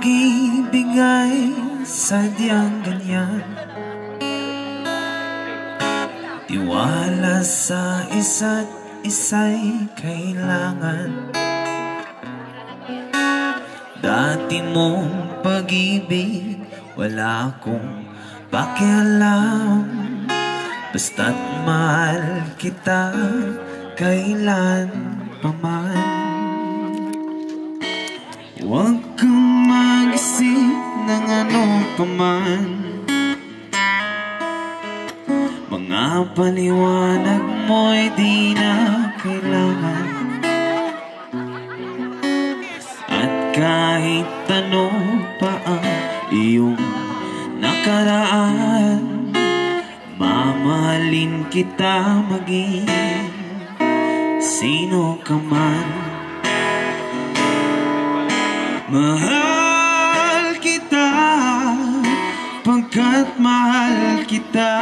pag-ibig ay sadyang ganyan. Tiwala sa isa't isa'y kailangan. Dati mong pag-ibig, wala akong pakialam. Basta't mahal kita kailan pa man. Huwag kang mag-isip ng ano pa man. Mga paliwanag mo'y di na kailangan. At kahit ano pa ang iyong nakaraan, mamahalin kita maging sino ka man. Mahal kita pagkat mahal kita.